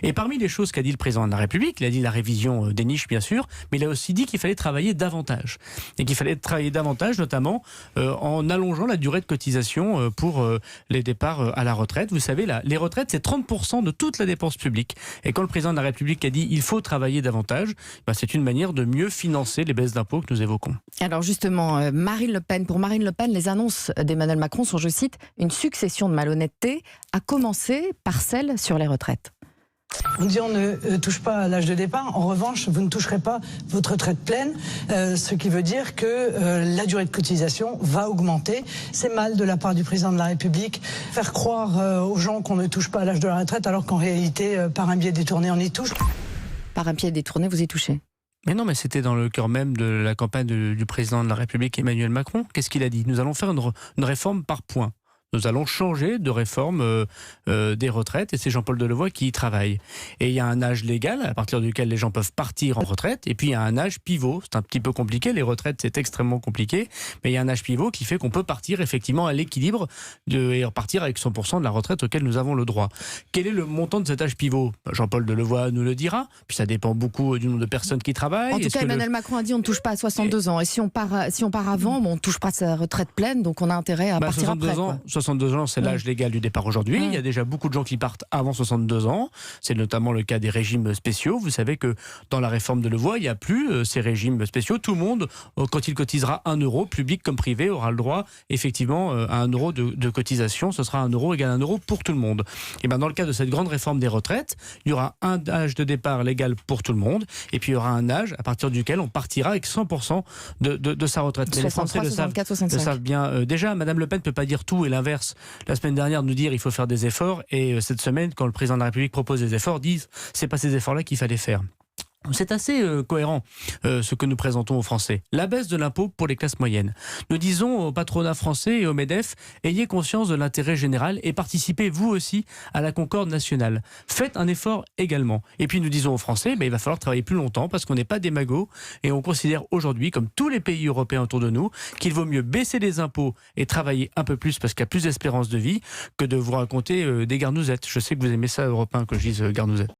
Et parmi les choses qu'a dit le président de la République, il a dit la révision des niches bien sûr, mais il a aussi dit qu'il fallait travailler davantage. Et qu'il fallait travailler davantage notamment en allongeant la durée de cotisation pour les départs à la retraite. Vous savez, les retraites, c'est 30% de toute la dépense publique. Et quand le président de la République a dit il faut travailler davantage, c'est une manière de mieux financer les baisses d'impôts que nous évoquons. Alors justement, Marine Le Pen, pour Marine Le Pen, les annonces d'Emmanuel Macron sont, je cite, une succession de malhonnêtetés, à commencer par celle sur les retraites. On dit on ne touche pas à l'âge de départ, en revanche vous ne toucherez pas votre retraite pleine, ce qui veut dire que la durée de cotisation va augmenter. C'est mal de la part du président de la République, faire croire aux gens qu'on ne touche pas à l'âge de la retraite alors qu'en réalité par un biais détourné on y touche. Par un pied détourné vous y touchez? Mais non, mais c'était dans le cœur même de la campagne du président de la République Emmanuel Macron. Qu'est-ce qu'il a dit? Nous allons faire une réforme par points. Nous allons changer de réforme des retraites et c'est Jean-Paul Delevoye qui y travaille. Et il y a un âge légal à partir duquel les gens peuvent partir en retraite et puis il y a un âge pivot. C'est un petit peu compliqué, les retraites c'est extrêmement compliqué, mais il y a un âge pivot qui fait qu'on peut partir effectivement à l'équilibre et repartir avec 100% de la retraite auquel nous avons le droit. Quel est le montant de cet âge pivot? Jean-Paul Delevoye nous le dira, puis ça dépend beaucoup du nombre de personnes qui travaillent. En tout cas, Emmanuel Macron a dit on ne touche pas à 62 ans et si on part avant, on ne touche pas à sa retraite pleine, donc on a intérêt à partir après. 62 ans, c'est l'âge légal du départ aujourd'hui. Il y a déjà beaucoup de gens qui partent avant 62 ans. C'est notamment le cas des régimes spéciaux. Vous savez que dans la réforme de Delevoye, il n'y a plus ces régimes spéciaux. Tout le monde, quand il cotisera 1 euro, public comme privé, aura le droit effectivement à 1 euro de cotisation. Ce sera 1 euro égale 1 euro pour tout le monde. Et bien dans le cas de cette grande réforme des retraites, il y aura un âge de départ légal pour tout le monde. Et puis il y aura un âge à partir duquel on partira avec 100% de sa retraite. Mais les Français le savent bien. Déjà, Madame Le Pen ne peut pas dire tout et l'inverse. La semaine dernière, nous dire il faut faire des efforts et cette semaine, quand le président de la République propose des efforts, disent c'est pas ces efforts-là qu'il fallait faire. C'est assez cohérent ce que nous présentons aux Français. La baisse de l'impôt pour les classes moyennes. Nous disons au patronat français et au MEDEF, ayez conscience de l'intérêt général et participez vous aussi à la concorde nationale. Faites un effort également. Et puis nous disons aux Français, il va falloir travailler plus longtemps parce qu'on n'est pas des magots et on considère aujourd'hui, comme tous les pays européens autour de nous, qu'il vaut mieux baisser les impôts et travailler un peu plus parce qu'il y a plus d'espérance de vie que de vous raconter des garnousettes. Je sais que vous aimez ça, Europe 1, que je dise garnousette.